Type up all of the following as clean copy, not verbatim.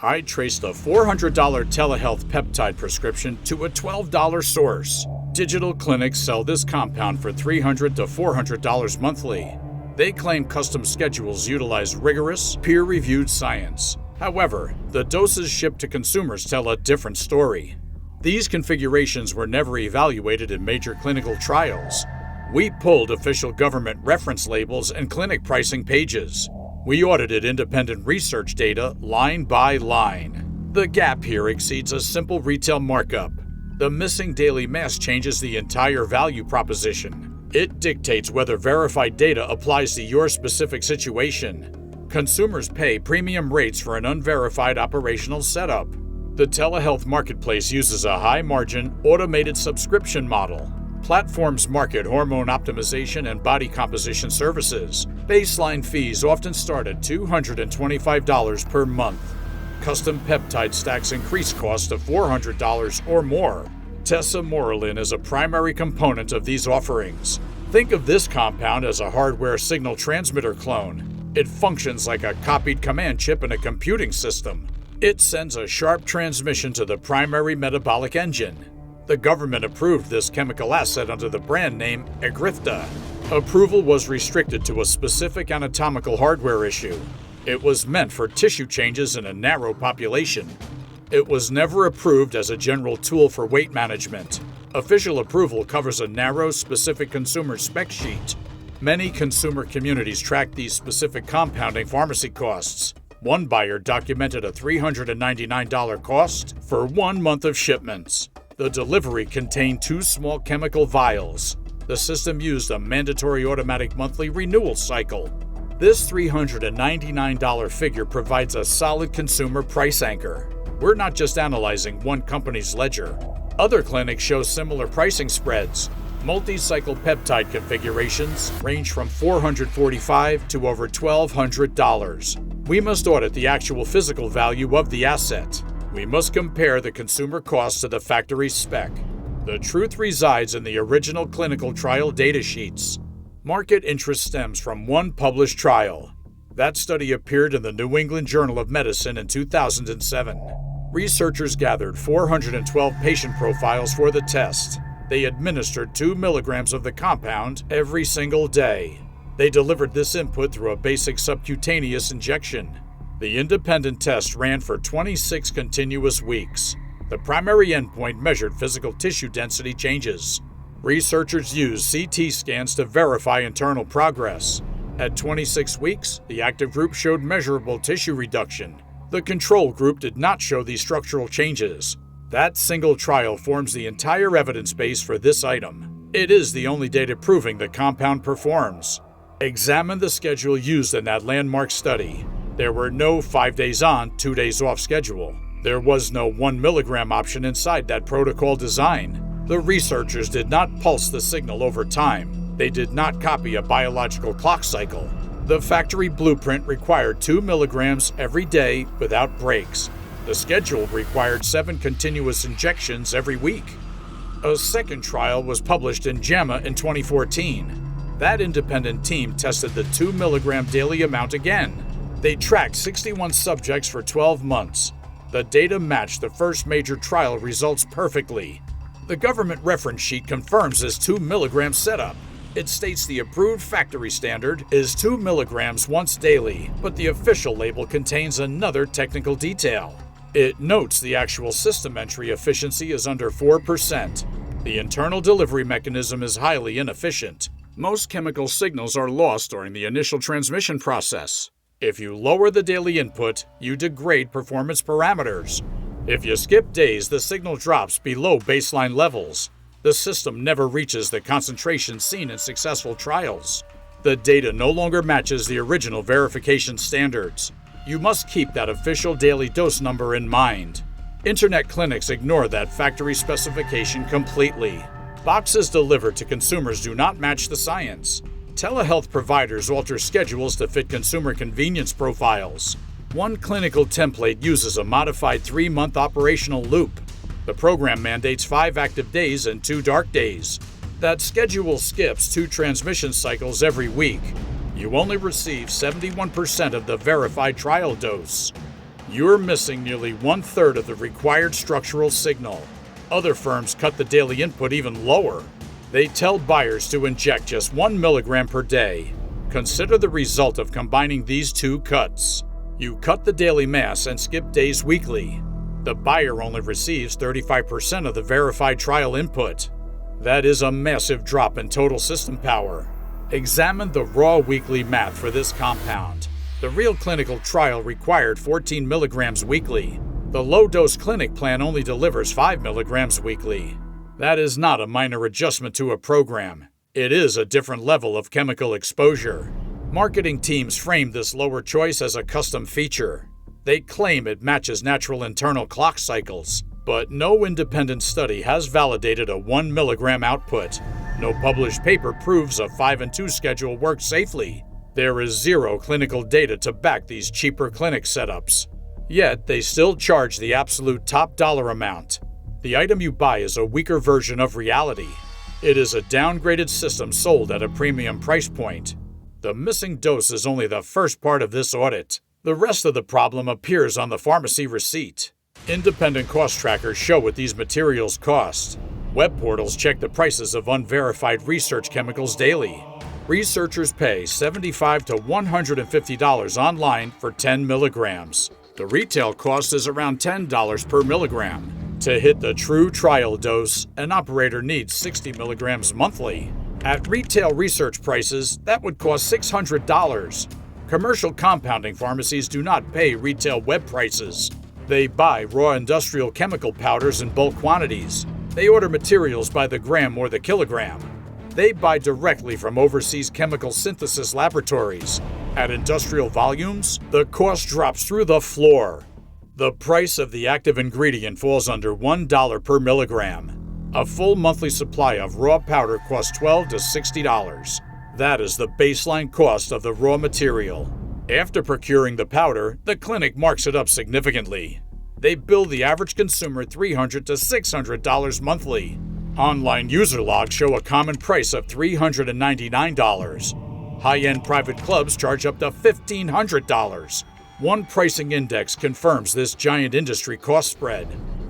I traced a $400 telehealth peptide prescription to a $12 source. Digital clinics sell this compound for $300 to $400 monthly. They claim custom schedules utilize rigorous, peer-reviewed science. However, the doses shipped to consumers tell a different story. These configurations were never evaluated in major clinical trials. We pulled official government reference labels and clinic pricing pages. We audited independent research data line by line. The gap here exceeds a simple retail markup. The missing daily mass changes the entire value proposition. It dictates whether verified data applies to your specific situation. Consumers pay premium rates for an unverified operational setup. The telehealth marketplace uses a high-margin, automated subscription model. Platforms market hormone optimization and body composition services. Baseline fees often start at $225 per month. Custom peptide stacks increase cost to $400 or more. Tesamorelin is a primary component of these offerings. Think of this compound as a hardware signal transmitter clone. It functions like a copied command chip in a computing system. It sends a sharp transmission to the primary metabolic engine. The government approved this chemical asset under the brand name Egrifta. Approval was restricted to a specific anatomical hardware issue. It was meant for tissue changes in a narrow population. It was never approved as a general tool for weight management. Official approval covers a narrow, specific consumer spec sheet. Many consumer communities track these specific compounding pharmacy costs. One buyer documented a $399 cost for 1 month of shipments. The delivery contained 2 small chemical vials. The system used a mandatory automatic monthly renewal cycle. This $399 figure provides a solid consumer price anchor. We're not just analyzing one company's ledger. Other clinics show similar pricing spreads. Multi-cycle peptide configurations range from $445 to over $1,200. We must audit the actual physical value of the asset. We must compare the consumer cost to the factory spec. The truth resides in the original clinical trial data sheets. Market interest stems from one published trial. That study appeared in the New England Journal of Medicine in 2007. Researchers gathered 412 patient profiles for the test. They administered 2 milligrams of the compound every single day. They delivered this input through a basic subcutaneous injection. The independent test ran for 26 continuous weeks. The primary endpoint measured physical tissue density changes. Researchers used CT scans to verify internal progress. At 26 weeks, the active group showed measurable tissue reduction. The control group did not show these structural changes. That single trial forms the entire evidence base for this item. It is the only data proving the compound performs. Examine the schedule used in that landmark study. There were no 5 days on, 2 days off schedule. There was no 1 milligram option inside that protocol design. The researchers did not pulse the signal over time. They did not copy a biological clock cycle. The factory blueprint required 2 milligrams every day without breaks. The schedule required 7 continuous injections every week. A second trial was published in JAMA in 2014. That independent team tested the 2 milligram daily amount again. They tracked 61 subjects for 12 months. The data matched the first major trial results perfectly. The government reference sheet confirms this 2 milligram setup. It states the approved factory standard is 2 milligrams once daily, but the official label contains another technical detail. It notes the actual system entry efficiency is under 4%. The internal delivery mechanism is highly inefficient. Most chemical signals are lost during the initial transmission process. If you lower the daily input, you degrade performance parameters. If you skip days, the signal drops below baseline levels. The system never reaches the concentration seen in successful trials. The data no longer matches the original verification standards. You must keep that official daily dose number in mind. Internet clinics ignore that factory specification completely. Boxes delivered to consumers do not match the science. Telehealth providers alter schedules to fit consumer convenience profiles. One clinical template uses a modified 3-month operational loop. The program mandates 5 active days and 2 dark days. That schedule skips 2 transmission cycles every week. You only receive 71% of the verified trial dose. You're missing nearly 1/3 of the required structural signal. Other firms cut the daily input even lower. They tell buyers to inject just 1 milligram per day. Consider the result of combining these two cuts. You cut the daily mass and skip days weekly. The buyer only receives 35% of the verified trial input. That is a massive drop in total system power. Examine the raw weekly math for this compound. The real clinical trial required 14 milligrams weekly. The low-dose clinic plan only delivers 5 milligrams weekly. That is not a minor adjustment to a program. It is a different level of chemical exposure. Marketing teams frame this lower choice as a custom feature. They claim it matches natural internal clock cycles, but no independent study has validated a 1 milligram output. No published paper proves a 5 and 2 schedule works safely. There is zero clinical data to back these cheaper clinic setups. Yet, they still charge the absolute top dollar amount. The item you buy is a weaker version of reality. It is a downgraded system sold at a premium price point. The missing dose is only the first part of this audit. The rest of the problem appears on the pharmacy receipt. Independent cost trackers show what these materials cost. Web portals check the prices of unverified research chemicals daily. Researchers pay $75 to $150 online for 10 milligrams. The retail cost is around $10 per milligram. To hit the true trial dose, an operator needs 60 milligrams monthly. At retail research prices, that would cost $600. Commercial compounding pharmacies do not pay retail web prices. They buy raw industrial chemical powders in bulk quantities. They order materials by the gram or the kilogram. They buy directly from overseas chemical synthesis laboratories. At industrial volumes, the cost drops through the floor. The price of the active ingredient falls under $1 per milligram. A full monthly supply of raw powder costs $12 to $60. That is the baseline cost of the raw material. After procuring the powder, the clinic marks it up significantly. They bill the average consumer $300 to $600 monthly. Online user logs show a common price of $399. High-end private clubs charge up to $1,500. One pricing index confirms this giant industry cost spread.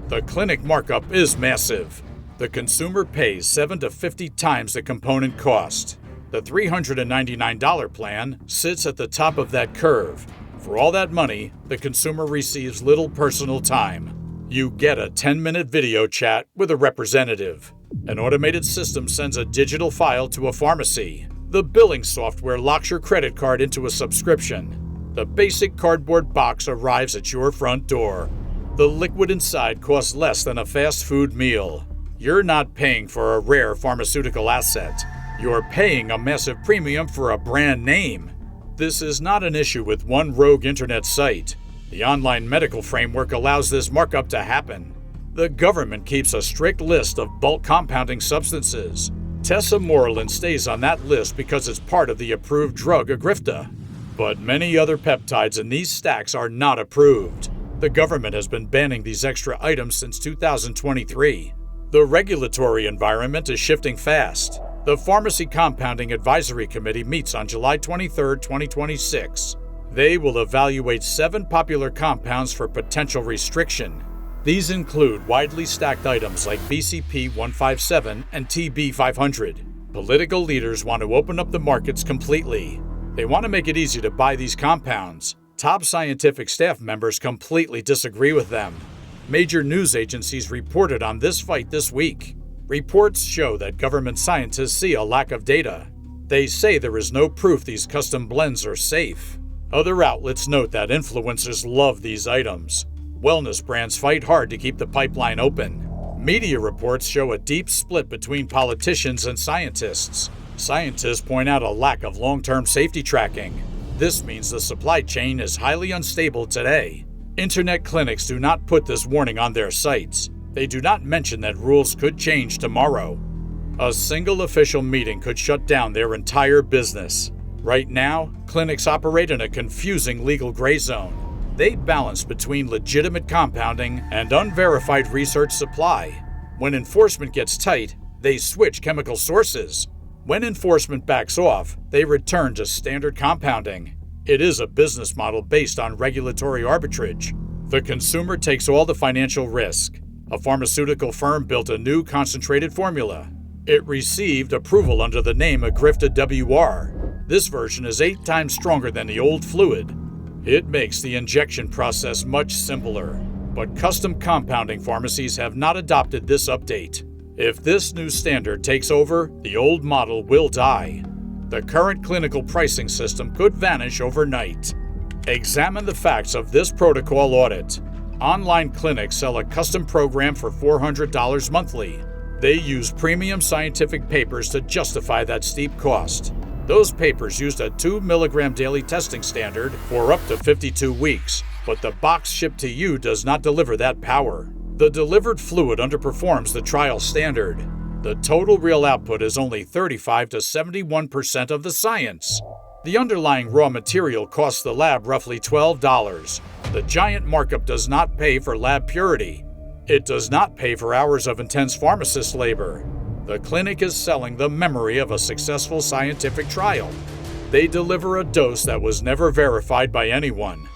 The clinic markup is massive. The consumer pays 7 to 50 times the component cost. The $399 plan sits at the top of that curve. For all that money, the consumer receives little personal time. You get a 10-minute video chat with a representative. An automated system sends a digital file to a pharmacy. The billing software locks your credit card into a subscription. The basic cardboard box arrives at your front door. The liquid inside costs less than a fast food meal. You're not paying for a rare pharmaceutical asset. You're paying a massive premium for a brand name. This is not an issue with one rogue internet site. The online medical framework allows this markup to happen. The government keeps a strict list of bulk compounding substances. Tesamorelin stays on that list because it's part of the approved drug Egrifta. But many other peptides in these stacks are not approved. The government has been banning these extra items since 2023. The regulatory environment is shifting fast. The Pharmacy Compounding Advisory Committee meets on July 23, 2026. They will evaluate 7 popular compounds for potential restriction. These include widely stacked items like BCP-157 and TB-500. Political leaders want to open up the markets completely. They want to make it easy to buy these compounds. Top scientific staff members completely disagree with them. Major news agencies reported on this fight this week. Reports show that government scientists see a lack of data. They say there is no proof these custom blends are safe. Other outlets note that influencers love these items. Wellness brands fight hard to keep the pipeline open. Media reports show a deep split between politicians and scientists. Scientists point out a lack of long-term safety tracking. This means the supply chain is highly unstable today. Internet clinics do not put this warning on their sites. They do not mention that rules could change tomorrow. A single official meeting could shut down their entire business. Right now, clinics operate in a confusing legal gray zone. They balance between legitimate compounding and unverified research supply. When enforcement gets tight, they switch chemical sources. When enforcement backs off, they return to standard compounding. It is a business model based on regulatory arbitrage. The consumer takes all the financial risk. A pharmaceutical firm built a new concentrated formula. It received approval under the name Egrifta WR. This version is 8 times stronger than the old fluid. It makes the injection process much simpler. But custom compounding pharmacies have not adopted this update. If this new standard takes over, the old model will die. The current clinical pricing system could vanish overnight. Examine the facts of this protocol audit. Online clinics sell a custom program for $400 monthly. They use premium scientific papers to justify that steep cost. Those papers used a 2 mg daily testing standard for up to 52 weeks, but the box shipped to you does not deliver that power. The delivered fluid underperforms the trial standard. The total real output is only 35 to 71% of the science. The underlying raw material costs the lab roughly $12. The giant markup does not pay for lab purity. It does not pay for hours of intense pharmacist labor. The clinic is selling the memory of a successful scientific trial. They deliver a dose that was never verified by anyone.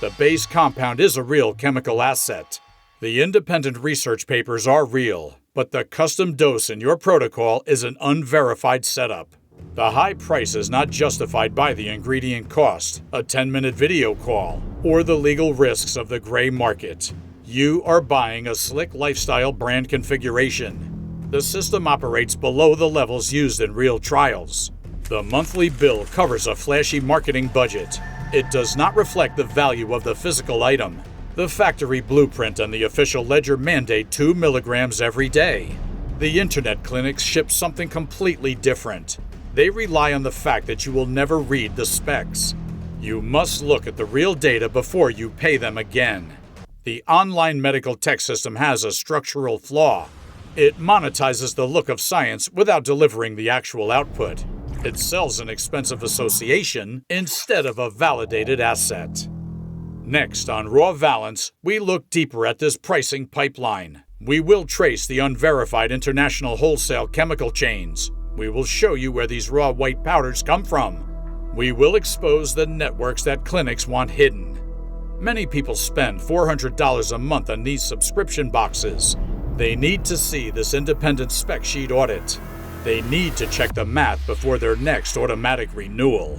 The base compound is a real chemical asset. The independent research papers are real, but the custom dose in your protocol is an unverified setup. The high price is not justified by the ingredient cost, a 10-minute video call, or the legal risks of the gray market. You are buying a slick lifestyle brand configuration. The system operates below the levels used in real trials. The monthly bill covers a flashy marketing budget. It does not reflect the value of the physical item. The factory blueprint and the official ledger mandate 2 mg every day. The internet clinics ship something completely different. They rely on the fact that you will never read the specs. You must look at the real data before you pay them again. The online medical tech system has a structural flaw. It monetizes the look of science without delivering the actual output. It sells an expensive association instead of a validated asset. Next on Raw Valence, we look deeper at this pricing pipeline. We will trace the unverified international wholesale chemical chains. We will show you where these raw white powders come from. We will expose the networks that clinics want hidden. Many people spend $400 a month on these subscription boxes. They need to see this independent spec sheet audit. They need to check the math before their next automatic renewal.